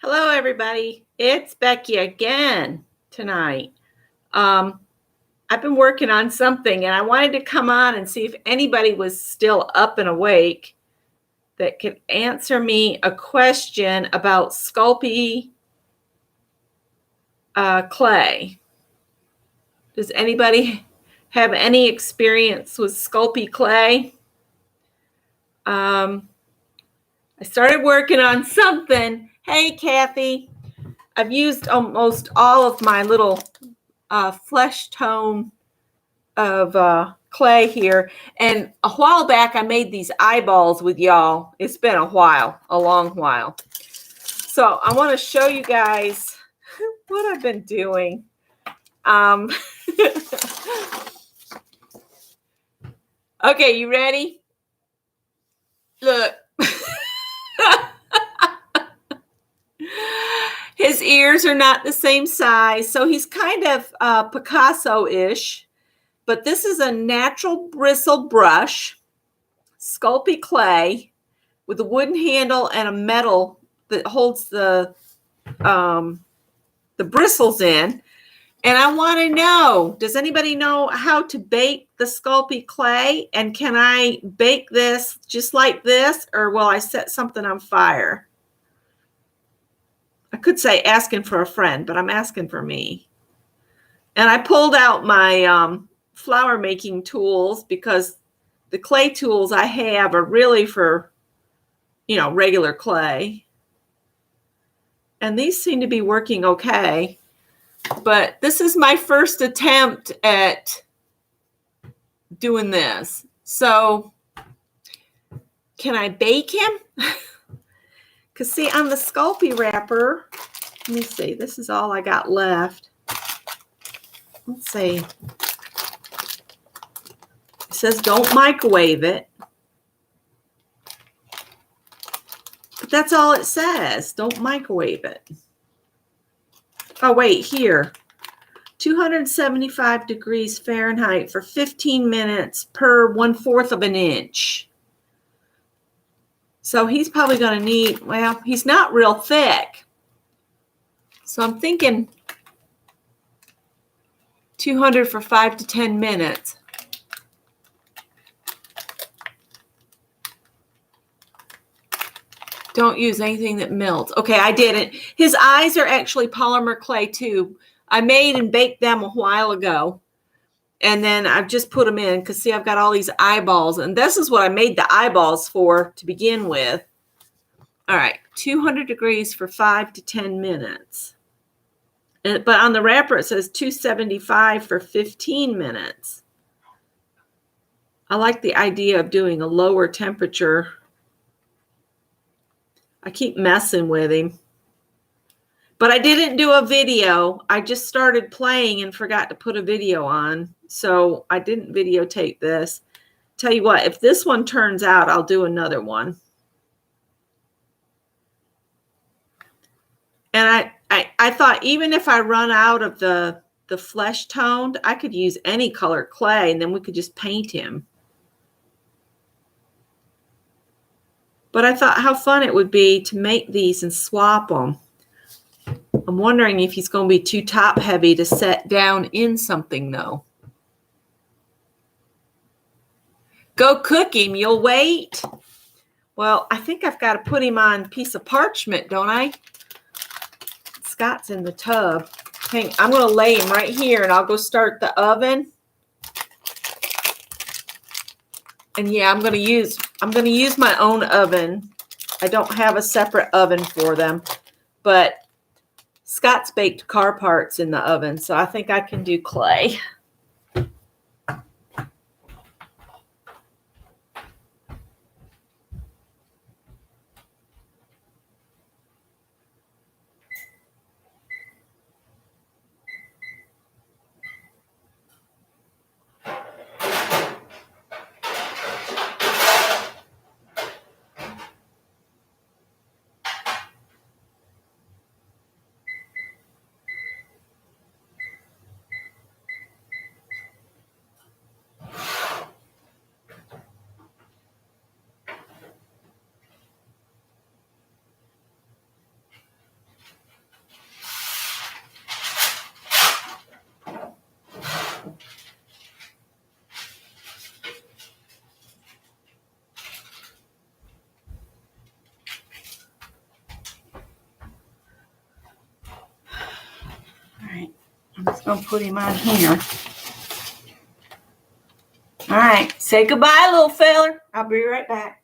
Hello, everybody. It's Becky again tonight. I've been working on something, and I wanted to come on and see if anybody was still up and awake that could answer me a question about Sculpey clay. Does anybody have any experience with Sculpey clay? I started working on something. Hey, Kathy. I've used almost all of my little flesh tone of clay here. And a while back, I made these eyeballs with y'all. It's been a while, a long while. So I want to show you guys what I've been doing. Okay, you ready? Look. His ears are not the same size, so he's kind of Picasso-ish. But this is a natural bristle brush, Sculpey clay, with a wooden handle and a metal that holds the bristles in. And I want to know, does anybody know how to bake the Sculpey clay? And can I bake this just like this, or will I set something on fire? I could say asking for a friend, but I'm asking for me. And I pulled out my flower making tools because the clay tools I have are really for, regular clay. And these seem to be working okay. But this is my first attempt at doing this. So can I bake him? Because see, on the Sculpey wrapper, let me see, this is all I got left. Let's see. It says don't microwave it. But that's all it says. Don't microwave it. Oh, wait, here. 275 degrees Fahrenheit for 15 minutes per 1/4 of an inch. So he's probably going to need, well, he's not real thick. So I'm thinking 200 for 5 to 10 minutes. Don't use anything that melts. Okay, I didn't. His eyes are actually polymer clay too. I made and baked them a while ago. And then I've just put them in because, see, I've got all these eyeballs. And this is what I made the eyeballs for to begin with. All right, 200 degrees for 5 to 10 minutes. But on the wrapper, it says 275 for 15 minutes. I like the idea of doing a lower temperature. I keep messing with him. But I didn't do a video. I just started playing and forgot to put a video on. So I didn't videotape this. Tell you what, if this one turns out, I'll do another one. And I thought even if I run out of the flesh toned, I could use any color clay and then we could just paint him. But I thought how fun it would be to make these and swap them. I'm wondering if he's going to be too top heavy to set down in something though. Go cook him, you'll wait. Well, I think I've got to put him on a piece of parchment, don't I? Scott's in the tub. I'm going to lay him right here and I'll go start the oven. And yeah, I'm going to use my own oven. I don't have a separate oven for them, but Scott's baked car parts in the oven, so I think I can do clay. I'm just going to put him on here. All right. Say goodbye, little feller. I'll be right back.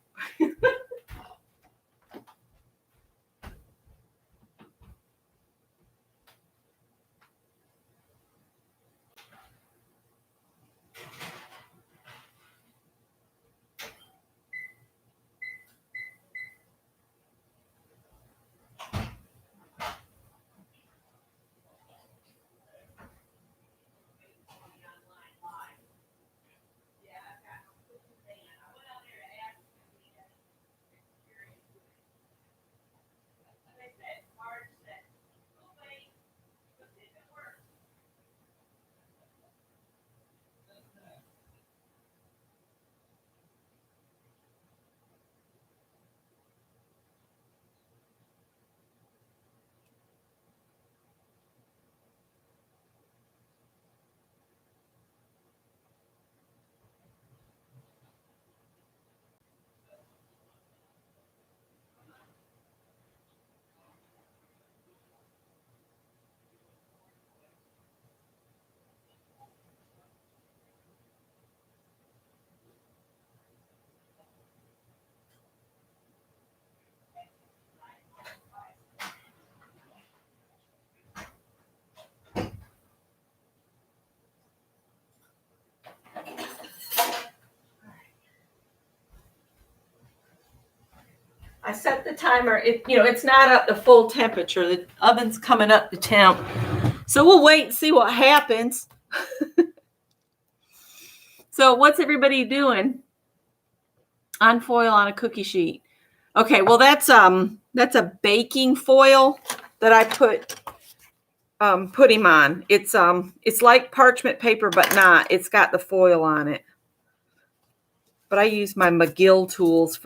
I set the timer. It's not up to full temperature. The oven's coming up to temp. So we'll wait and see what happens. So what's everybody doing? On foil on a cookie sheet. Okay, well that's a baking foil that I put him on. It's like parchment paper, but not. It's got the foil on it. But I use my McGill tools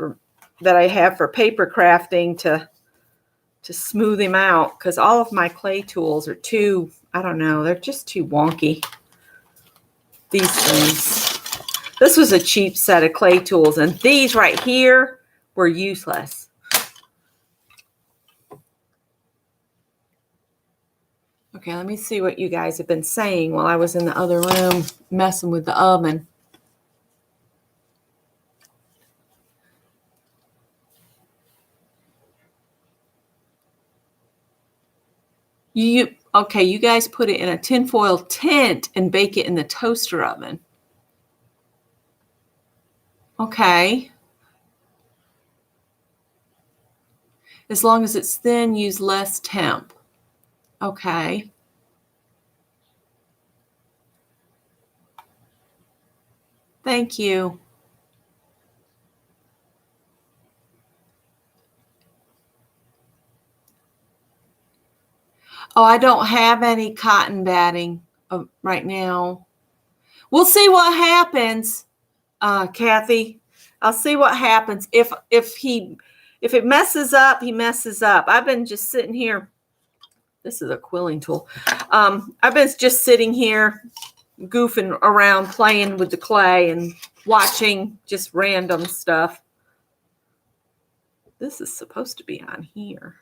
that I have for paper crafting to smooth him out, because all of my clay tools are too, I don't know, they're just too wonky. These things. This was a cheap set of clay tools, and these right here were useless. Okay, let me see what you guys have been saying while I was in the other room messing with the oven. Okay, you guys put it in a tinfoil tent and bake it in the toaster oven. Okay. As long as it's thin, use less temp. Okay. Thank you. Oh, I don't have any cotton batting right now. We'll see what happens, Kathy. I'll see what happens. If it messes up, he messes up. I've been just sitting here. This is a quilling tool. I've been just sitting here goofing around, playing with the clay and watching just random stuff. This is supposed to be on here,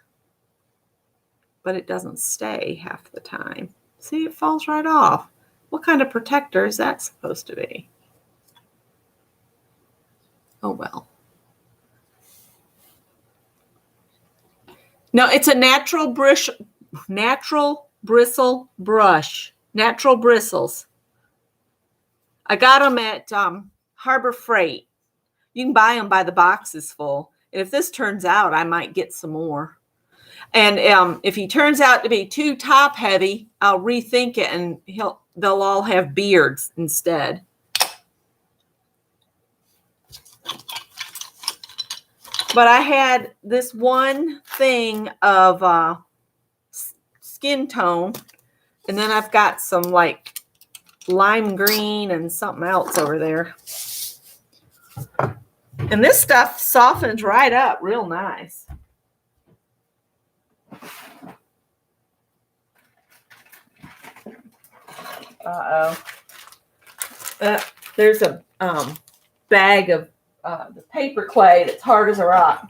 but it doesn't stay half the time. See, it falls right off. What kind of protector is that supposed to be? Oh, well. No, it's a natural bristle brush. Natural bristles. I got them at Harbor Freight. You can buy them by the boxes full. And if this turns out, I might get some more. And if he turns out to be too top heavy, I'll rethink it, and they'll all have beards instead. But I had this one thing of skin tone, and then I've got some like lime green and something else over there. And this stuff softens right up real nice. There's a bag of the paper clay that's hard as a rock.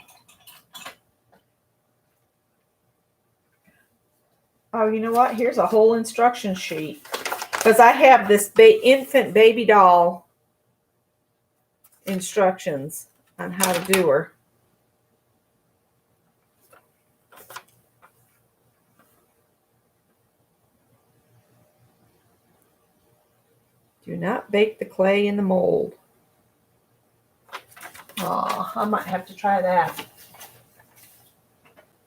Oh, you know what? Here's a whole instruction sheet. Because I have this infant baby doll instructions on how to do her. Do not bake the clay in the mold. Oh, I might have to try that.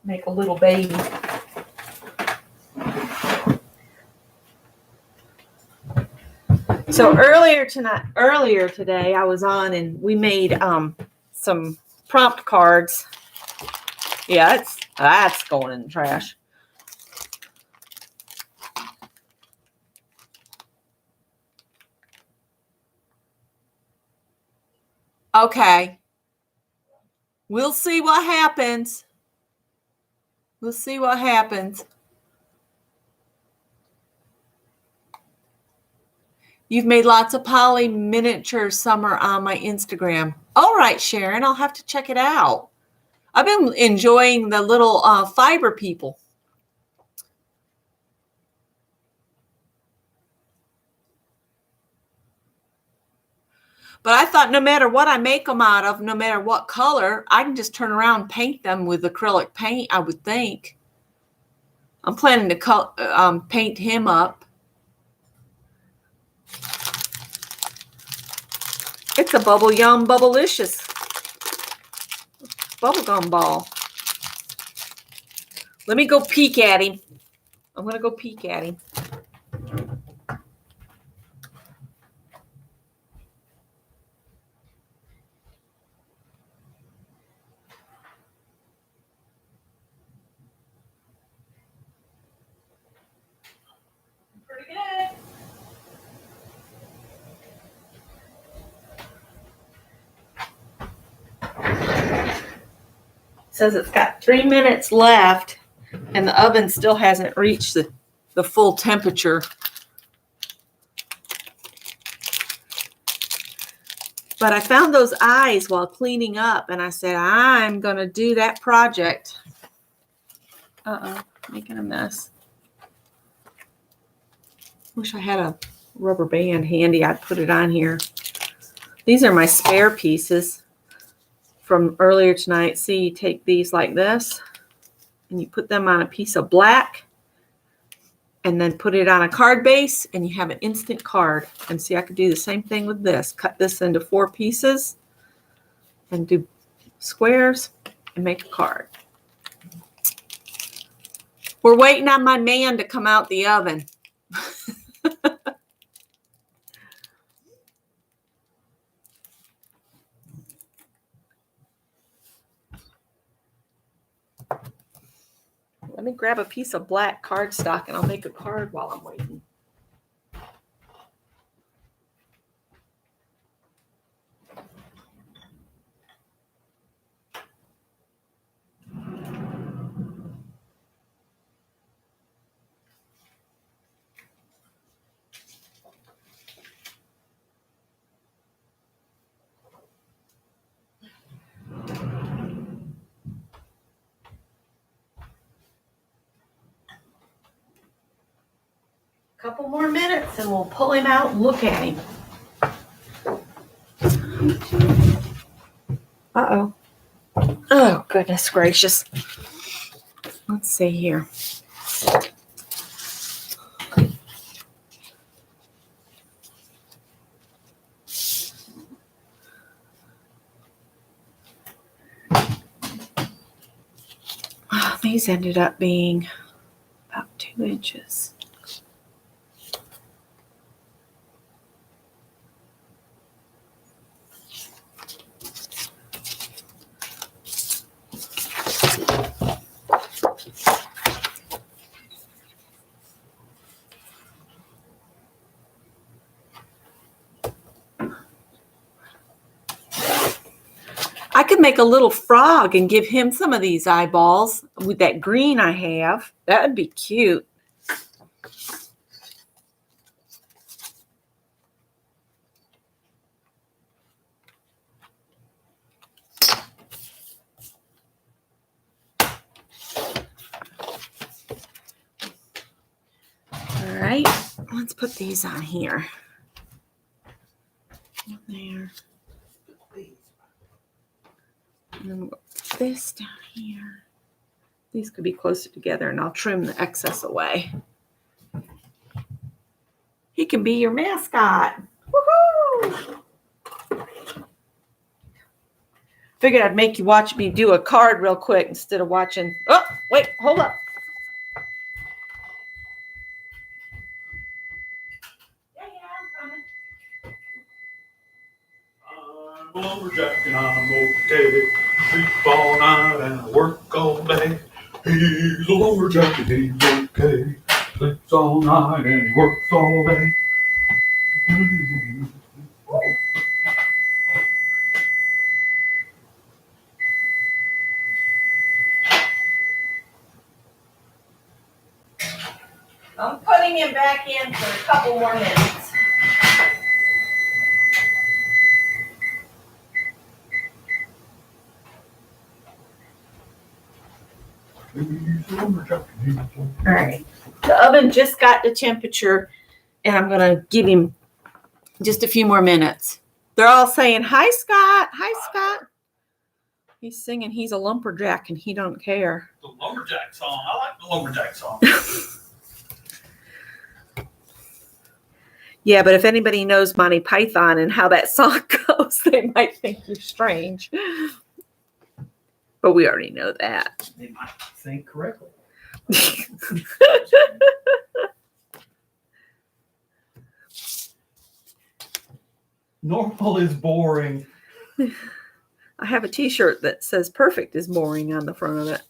Make a little baby. So earlier today, I was on and we made some prompt cards. Yeah, that's going in the trash. Okay. We'll see what happens. We'll see what happens. You've made lots of poly miniature summer on my Instagram. All right, Sharon, I'll have to check it out. I've been enjoying the little fiber people. But I thought no matter what I make them out of, no matter what color, I can just turn around and paint them with acrylic paint, I would think. I'm planning to paint him up. It's a Bubble Yum Bubblicious bubblegum ball. Let me go peek at him. I'm going to go peek at him. Pretty good. Says it's got 3 minutes left and the oven still hasn't reached the full temperature. But I found those eyes while cleaning up and I said, I'm going to do that project. Making a mess. Wish I had a rubber band handy. I'd put it on here. These are my spare pieces from earlier tonight. See, you take these like this and you put them on a piece of black and then put it on a card base and you have an instant card. And see, I could do the same thing with this. Cut this into 4 pieces and do squares and make a card. We're waiting on my man to come out the oven. Let me grab a piece of black cardstock and I'll make a card while I'm waiting. Couple more minutes and we'll pull him out and look at him. Uh-oh. Oh, goodness gracious. Let's see here. Oh, these ended up being about 2 inches. I could make a little frog and give him some of these eyeballs with that green I have. That would be cute. right. Let's put these on here. There. And then we'll put this down here. These could be closer together, and I'll trim the excess away. He can be your mascot. Woohoo! Figured I'd make you watch me do a card real quick instead of watching. Oh, wait, hold up. I'm a lumberjack and I'm okay. Sleep all night and I work all day. He's a lumberjack and he's okay. Sleeps all night and he works all day. I'm putting him back in for a couple more minutes. He's a lumberjack and he's okay. All right. The oven just got the temperature, and I'm going to give him just a few more minutes. They're all saying, "Hi, Scott. Hi, Scott." He's singing he's a lumberjack, and he don't care. The lumberjack song. I like the lumberjack song. Yeah, but if anybody knows Monty Python and how that song goes, they might think you're strange. But we already know that. They might think correctly. Normal is boring. I have a t-shirt that says perfect is boring on the front of it.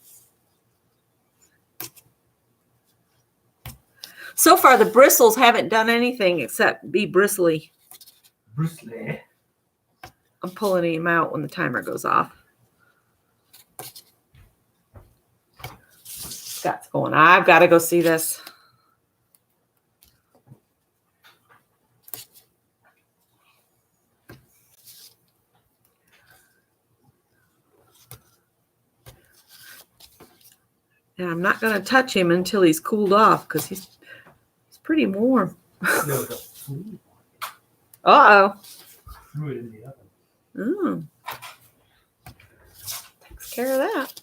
So far, the bristles haven't done anything except be bristly. Bristly. I'm pulling him out when the timer goes off. Scott's going, I've got to go see this. And I'm not going to touch him until he's cooled off because he's pretty warm. Uh-oh. Threw it in the oven. Takes care of that.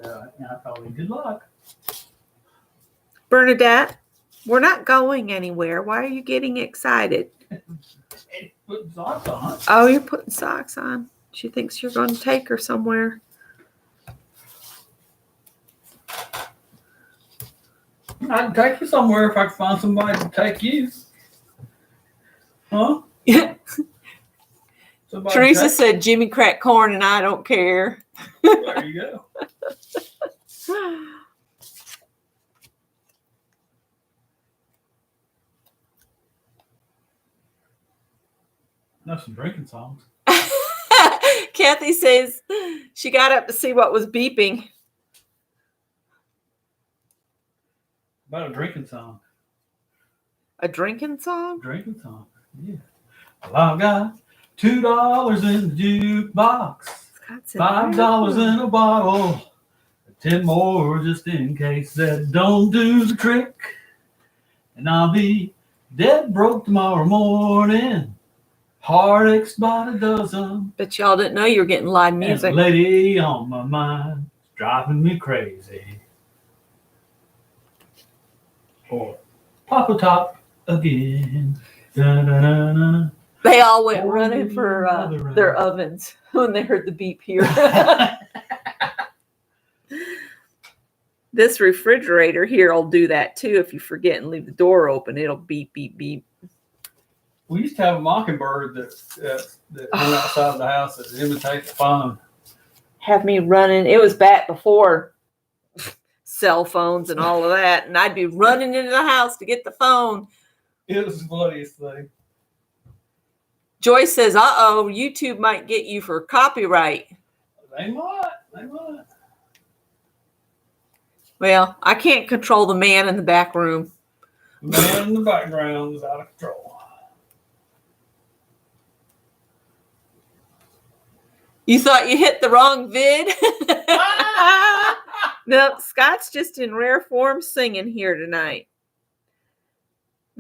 So I probably good luck. Bernadette, we're not going anywhere. Why are you getting excited? Put socks on. Oh, you're putting socks on. She thinks you're going to take her somewhere. I can take you somewhere if I can find somebody to take you. Huh? Teresa said Jimmy cracked corn and I don't care. There you go. That's some drinking songs. Kathy says she got up to see what was beeping. About a drinking song. A drinking song? Drinking song. Yeah. Well, I've got $2 in the jukebox, $5 in a bottle, 10 more just in case that don't do the trick. And I'll be dead broke tomorrow morning. Heartaches by the dozen. But y'all didn't know you were getting live music. And a lady on my mind is driving me crazy. Or Papa Top again. Da-da-da-da. They all went running for their ovens when they heard the beep here. This refrigerator here will do that too. If you forget and leave the door open, it'll beep, beep, beep. We used to have a mockingbird that went outside the house that imitated the phone. Have me running. It was back before cell phones and all of that. And I'd be running into the house to get the phone. It was the funniest thing. Joyce says, uh-oh, YouTube might get you for copyright. They might. Well, I can't control the man in the back room. The man in the background is out of control. You thought you hit the wrong vid? No, Scott's just in rare form singing here tonight.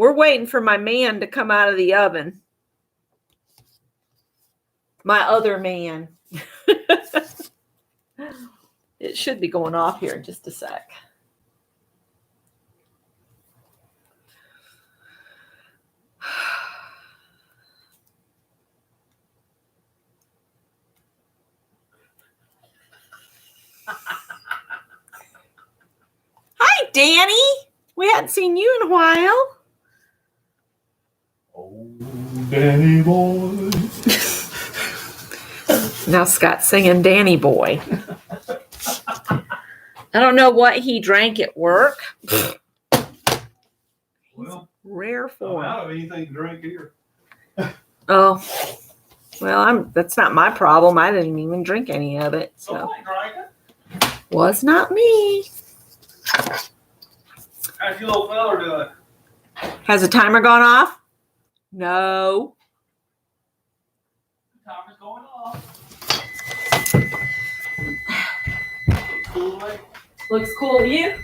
We're waiting for my man to come out of the oven. My other man. It should be going off here in just a sec. Hi, Danny. We hadn't seen you in a while. Oh, Danny boy. Now Scott's singing Danny Boy. I don't know what he drank at work. Well, Rare I'm form. out of anything to drink here. Oh, well, that's not my problem. I didn't even drink any of it. So Somebody drank it. was not me. How's your little fella doing? Has the timer gone off? No. The timer's going off. Cool, mate. Looks cool to you?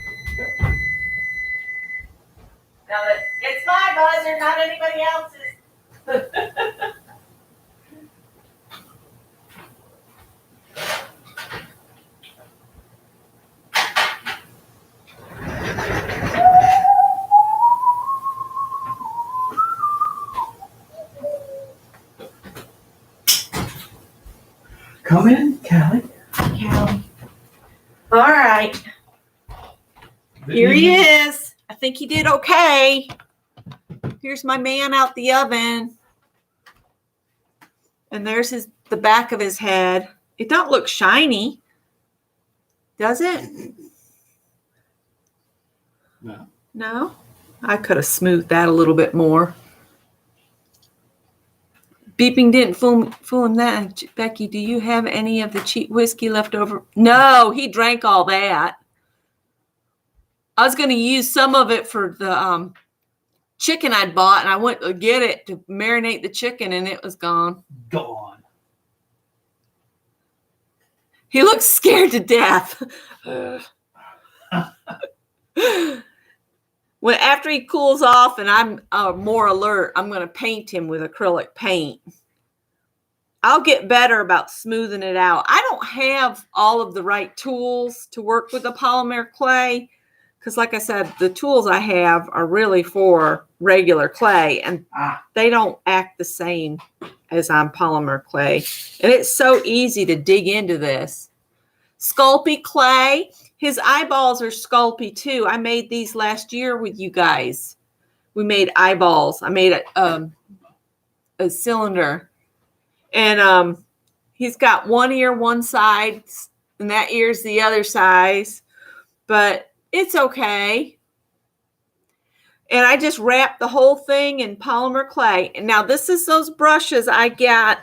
Now it's my buzzer, not anybody else's. Come in, Callie. Callie. All right. Here he is. I think he did okay. Here's my man out the oven. And there's the back of his head. It don't look shiny. Does it? No. No? I could have smoothed that a little bit more. Beeping didn't fool him that. Becky, do you have any of the cheap whiskey left over? No, he drank all that. I was going to use some of it for the chicken I'd bought, and I went to get it to marinate the chicken, and it was gone. Gone. He looks scared to death. When after he cools off and I'm more alert, I'm going to paint him with acrylic paint. I'll get better about smoothing it out. I don't have all of the right tools to work with the polymer clay because, like I said, the tools I have are really for regular clay, and they don't act the same as on polymer clay. And it's so easy to dig into this. Sculpey clay. His eyeballs are Sculpey too. I made these last year with you guys. We made eyeballs. I made a cylinder. And he's got one ear one side, and that ear's the other size. But it's okay. And I just wrapped the whole thing in polymer clay. And now this is those brushes I got.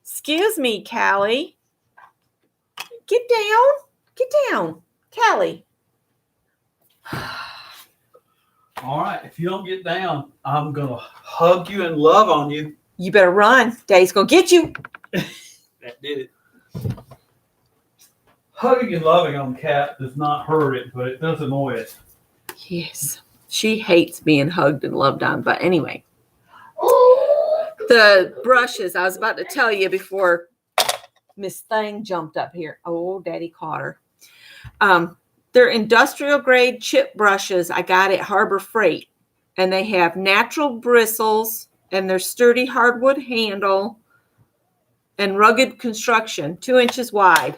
Excuse me, Callie. Get down. Get down. Callie. All right. If you don't get down, I'm going to hug you and love on you. You better run. Daddy's going to get you. That did it. Hugging and loving on Cat does not hurt it, but it does annoy it. Yes. She hates being hugged and loved on. But anyway. The brushes, I was about to tell you before Miss Thing jumped up here. Oh, Daddy caught her. They're industrial grade chip brushes I got at Harbor Freight. And they have natural bristles and they're sturdy hardwood handle and rugged construction, 2 inches wide.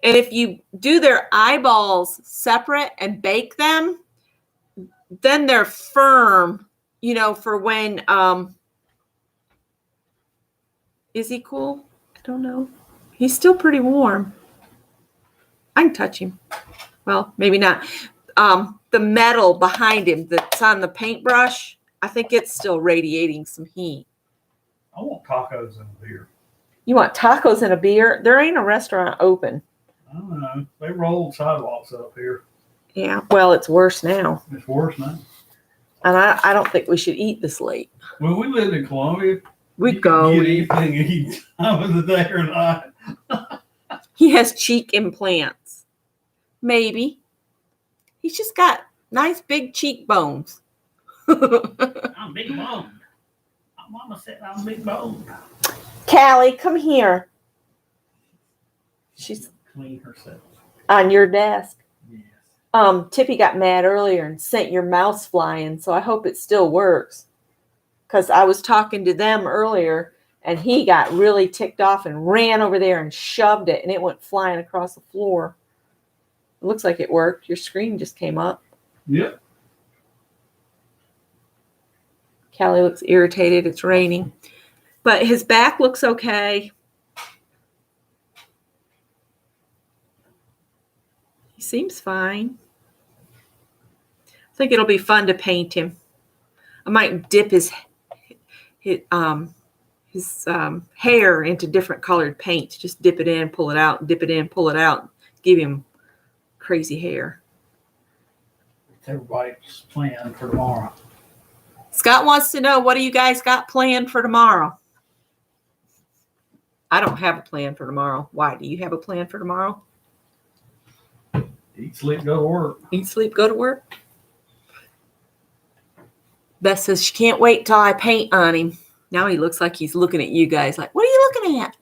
And if you do their eyeballs separate and bake them, then they're firm, you know, for when, is he cool? I don't know. He's still pretty warm. I can touch him. Well, maybe not. The metal behind him that's on the paintbrush, I think it's still radiating some heat. I want tacos and a beer. You want tacos and a beer? There ain't a restaurant open. I don't know. They rolled sidewalks up here. Yeah, well, it's worse now. It's worse now. And I don't think we should eat this late. When we lived in Columbia, We'd go. You could get anything any time of the day or night. He has cheek implants. Maybe. He's just got Nice big cheekbones. I'm big boned. My mama said I'm big boned. Callie, come here. She's Clean herself. on your desk. Yes. Tippy got mad earlier and sent your mouse flying, so I hope it still works. Because I was talking to them earlier, and he got really ticked off and ran over there and shoved it, and it went flying across the floor. It looks like it worked. Your screen just came up. Yep. Callie looks irritated. It's raining. But his back looks okay. He seems fine. I think it'll be fun to paint him. I might dip his hair into different colored paint. Just dip it in, pull it out, dip it in, pull it out. Give him crazy hair. Everybody's plan for tomorrow. Scott wants to know, what do you guys got planned for tomorrow? I don't have a plan for tomorrow. Why? Do you have a plan for tomorrow? Eat, sleep, go to work. Eat, sleep, go to work. Beth says she can't wait till I paint on him. Now he looks like he's looking at you guys like, what are you looking at?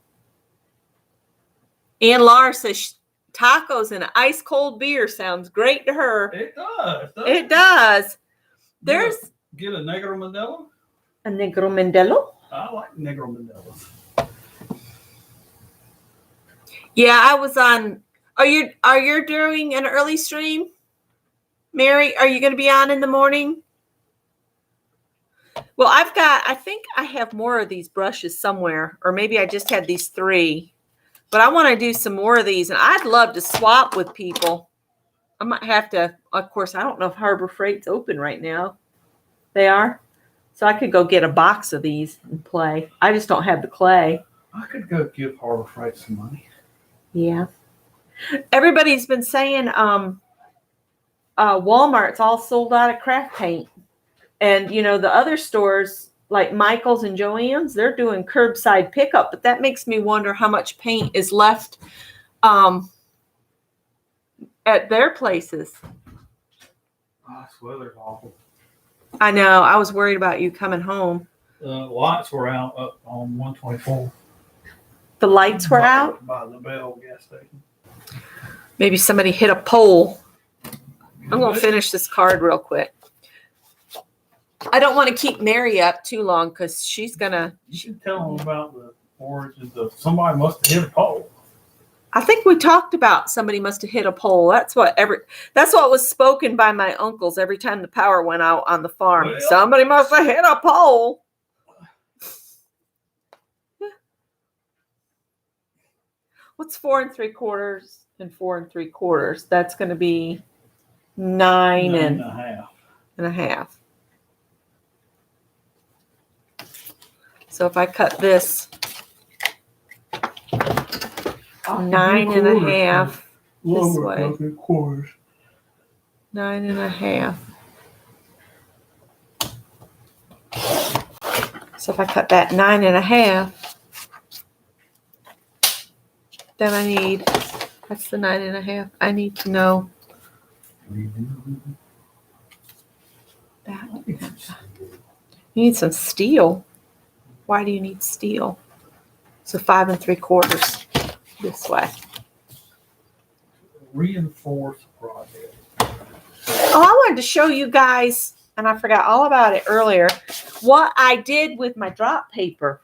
And Laura says tacos and an ice cold beer sounds great to her. It does. It does. There's Get a Negro Modelo. a Negro Modelo. I like Negro Modelos. Yeah, I was on. Are you doing an early stream? Mary, are you going to be on in the morning? Well, I think I have more of these brushes somewhere, or maybe I just had these 3. But I want to do some more of these, and I'd love to swap with people. I might have to, of course, I don't know if Harbor Freight's open right now. They are? So I could go get a box of these and play. I just don't have the clay. I could go give Harbor Freight some money. Yeah. Everybody's been saying Walmart's all sold out of craft paint. And, the other stores like Michael's and Joann's, they're doing curbside pickup. But that makes me wonder how much paint is left at their places. Oh, this weather's awful. I know. I was worried about you coming home. Lights were out up on 124. The lights were out? By the Bell gas station. Maybe somebody hit a pole. I'm going to finish this card real quick. I don't want to keep Mary up too long because she's going to. You should tell them about the origins of somebody must have hit a pole. I think we talked about somebody must have hit a pole. That's what was spoken by my uncles every time the power went out on the farm. Well, somebody must have hit a pole. What's 4 3/4 and 4 3/4? That's going to be 9 and a half. So if I cut this 9 and a half this way, 9 and a half. So if I cut that 9 and a half, then I need, that's the 9 and a half. I need to know that. You need some steel. Why do you need steel? So 5 3/4 this way. Reinforce project. Oh, I wanted to show you guys, and I forgot all about it earlier, what I did with my drop paper.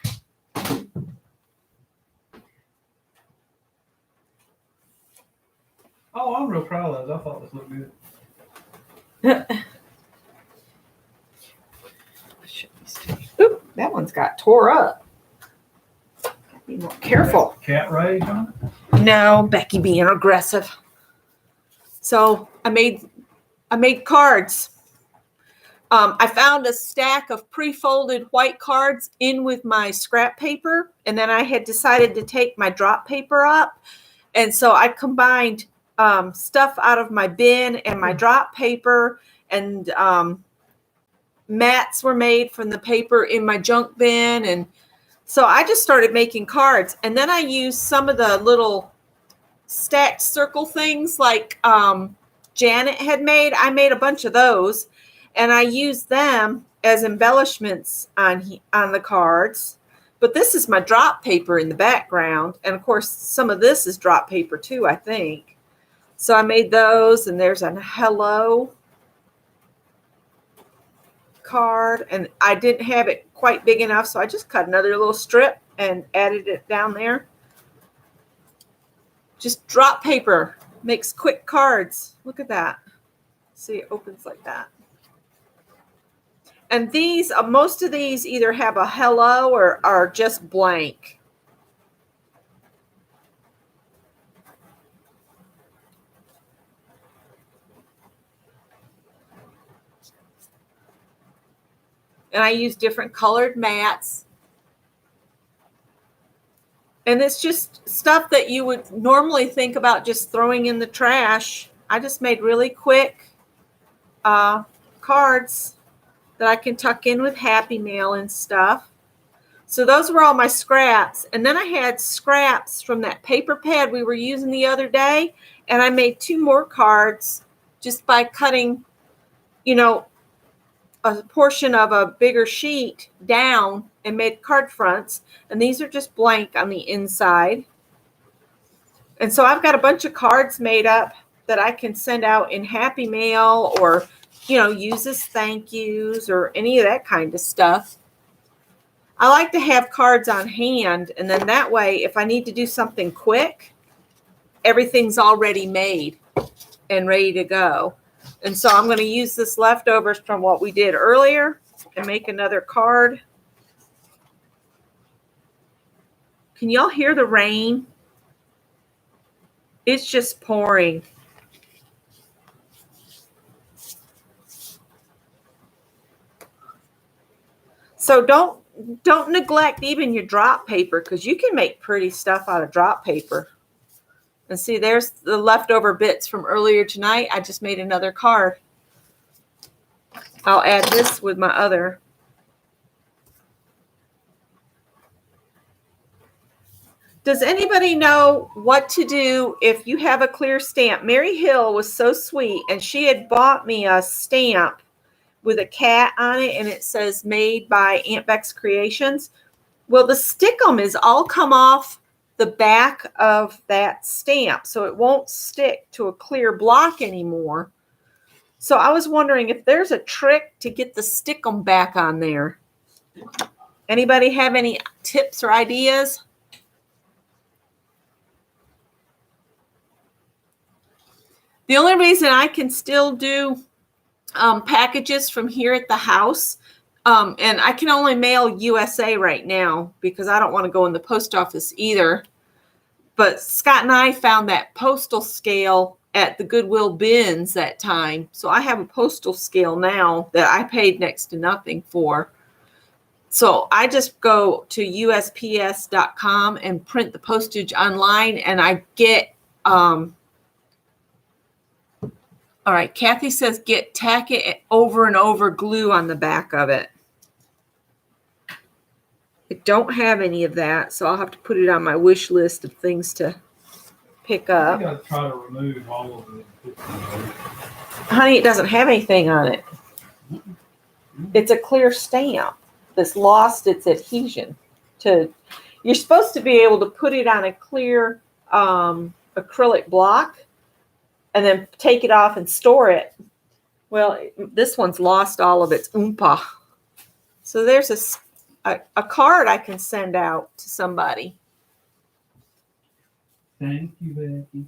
Oh, I'm real proud of those. I thought this looked good. Oop, that one's got tore up. Be more careful. Cat rage on it? No, Becky being aggressive. So I made cards. I found a stack of pre-folded white cards in with my scrap paper, and then I had decided to take my drop paper up, and so I combined stuff out of my bin and my drop paper, and mats were made from the paper in my junk bin, and so I just started making cards, and then I used some of the little stacked circle things like Janet had made. I made a bunch of those, and I used them as embellishments on the cards. But this is my drop paper in the background, and of course some of this is drop paper too, I think. So I made those, and there's a hello card, and I didn't have it quite big enough, so I just cut another little strip and added it down there. Just drop paper makes quick cards. Look at that. See, it opens like that. And these, most of these either have a hello or are just blank. And I use different colored mats. And it's just stuff that you would normally think about just throwing in the trash. I just made really quick cards that I can tuck in with Happy Mail and stuff. So those were all my scraps. And then I had scraps from that paper pad we were using the other day. And I made 2 more cards just by cutting, a portion of a bigger sheet down and made card fronts. And these are just blank on the inside. And so I've got a bunch of cards made up that I can send out in Happy Mail or, use as thank yous or any of that kind of stuff. I like to have cards on hand, and then that way, if I need to do something quick, everything's already made and ready to go. And so I'm going to use this leftovers from what we did earlier and make another card. Can y'all hear the rain? It's just pouring. So don't neglect even your drop paper, because you can make pretty stuff out of drop paper. And see, there's the leftover bits from earlier tonight. I just made another card. I'll add this with my other. Does anybody know what to do if you have a clear stamp? Mary Hill was so sweet, and she had bought me a stamp with a cat on it, and it says made by Aunt Beck's Creations. Well, the stickum is all come off the back of that stamp, so it won't stick to a clear block anymore. So I was wondering if there's a trick to get the stickum back on there. Anybody have any tips or ideas? The only reason I can still do packages from here at the house, and I can only mail USA right now because I don't want to go in the post office either. But Scott and I found that postal scale at the Goodwill bins that time. So I have a postal scale now that I paid next to nothing for. So I just go to USPS.com and print the postage online, and I get all right, Kathy says tack it over and over glue on the back of it. I don't have any of that, so I'll have to put it on my wish list of things to pick up. You got to try to remove all of it. Honey, it doesn't have anything on it. It's a clear stamp that's lost its adhesion. You're supposed to be able to put it on a clear acrylic block and then take it off and store it. Well, this one's lost all of its oompa. So there's a card I can send out to somebody. Thank you, Becky.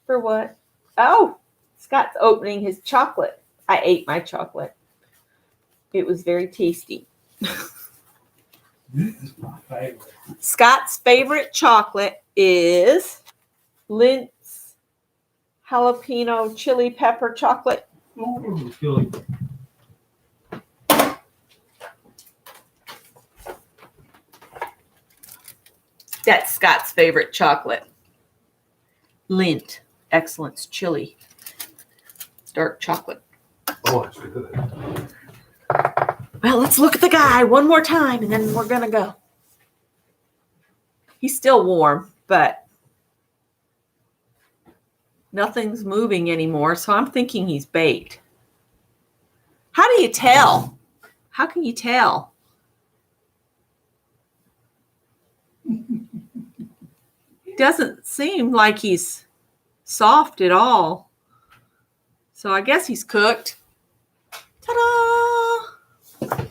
For what? Oh, Scott's opening his chocolate. I ate my chocolate. It was very tasty. This is my favorite. Scott's favorite chocolate is Lint's jalapeno chili pepper chocolate. Oh, chili. That's Scott's favorite chocolate. Lindt Excellence Chili. Dark chocolate. Oh, it's good. Well, let's look at the guy one more time, and then we're going to go. He's still warm, but Nothing's moving anymore, so I'm thinking he's baked. How do you tell? How can you tell? Doesn't seem like he's soft at all. So I guess he's cooked. Ta-da! I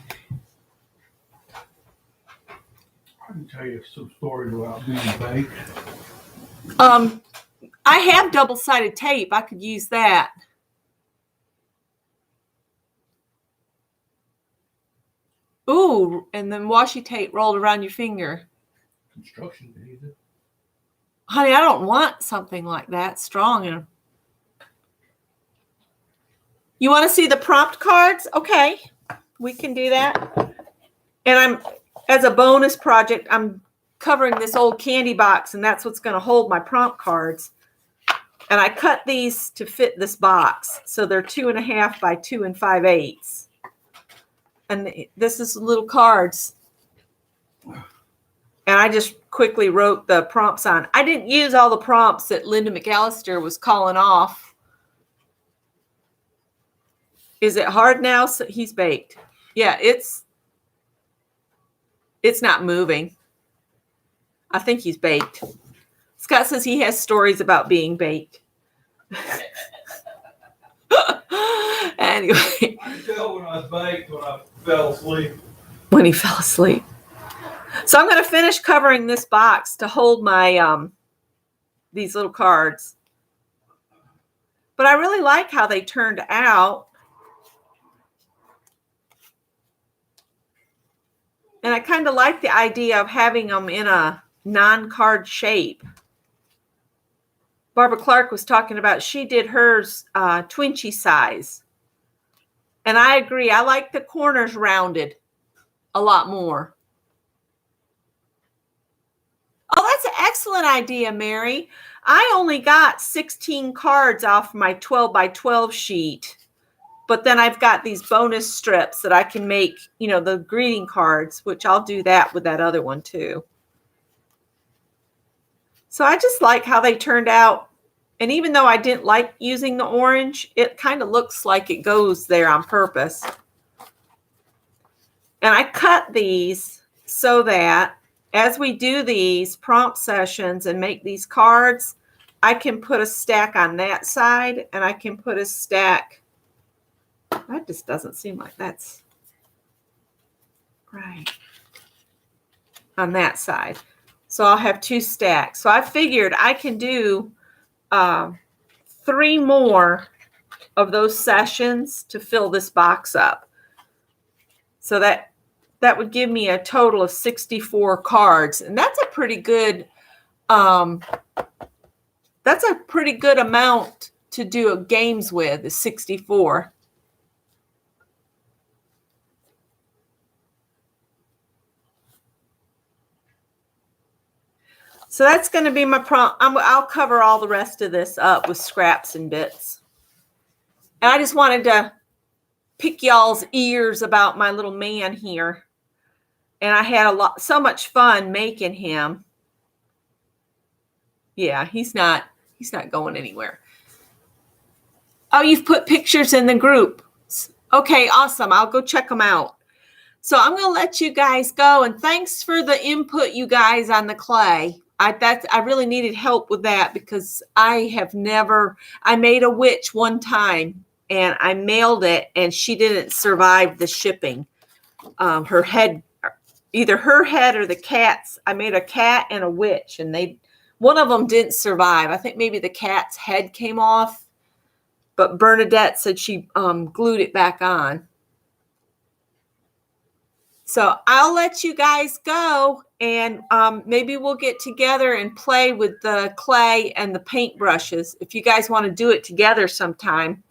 can tell you some stories about being baked. I have double-sided tape. I could use that. Ooh, and then washi tape rolled around your finger. Construction days. Honey, I don't want something like that strong. You want to see the prompt cards? Okay, we can do that. And as a bonus project, I'm covering this old candy box, and that's what's going to hold my prompt cards. And I cut these to fit this box. So they're 2.5 by 2 5/8. And this is little cards. And I just quickly wrote the prompts on. I didn't use all the prompts that Linda McAllister was calling off. Is it hard now? So he's baked. Yeah, it's not moving. I think he's baked. Scott says he has stories about being baked. Anyway. I could tell when I was baked when I fell asleep. When he fell asleep. So I'm going to finish covering this box to hold my these little cards. But I really like how they turned out. And I kind of like the idea of having them in a non-card shape. Barbara Clark was talking about, she did hers twinchy size. And I agree. I like the corners rounded a lot more. Oh, that's an excellent idea, Mary. I only got 16 cards off my 12 by 12 sheet. But then I've got these bonus strips that I can make, the greeting cards, which I'll do that with that other one too. So I just like how they turned out. And even though I didn't like using the orange, it kind of looks like it goes there on purpose. And I cut these so that as we do these prompt sessions and make these cards, I can put a stack on that side and I can put a stack. That just doesn't seem like that's right on that side. So I'll have 2 stacks. So I figured I can do 3 more of those sessions to fill this box up. So that would give me a total of 64 cards. And that's a pretty good amount to do games with, is 64. So that's going to be my prompt. I'll cover all the rest of this up with scraps and bits. And I just wanted to pick y'all's ears about my little man here. And I had so much fun making him. Yeah, he's not going anywhere. Oh, you've put pictures in the group. Okay, awesome. I'll go check them out. So I'm going to let you guys go. And thanks for the input, you guys, on the clay. I really needed help with that because I made a witch one time and I mailed it and she didn't survive the shipping. Her head, either her head or the cat's. I made a cat and a witch and one of them didn't survive. I think maybe the cat's head came off, but Bernadette said she glued it back on. So I'll let you guys go and maybe we'll get together and play with the clay and the paint brushes. If you guys want to do it together sometime.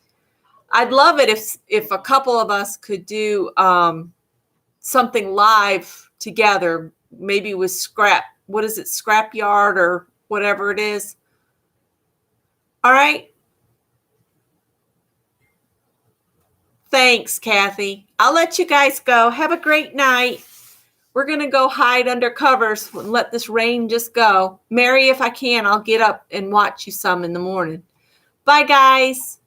I'd love it if a couple of us could do something live together, maybe with Scrapyard or whatever it is. All right. Thanks, Kathy. I'll let you guys go. Have a great night. We're going to go hide under covers and let this rain just go. Mary, if I can, I'll get up and watch you some in the morning. Bye, guys.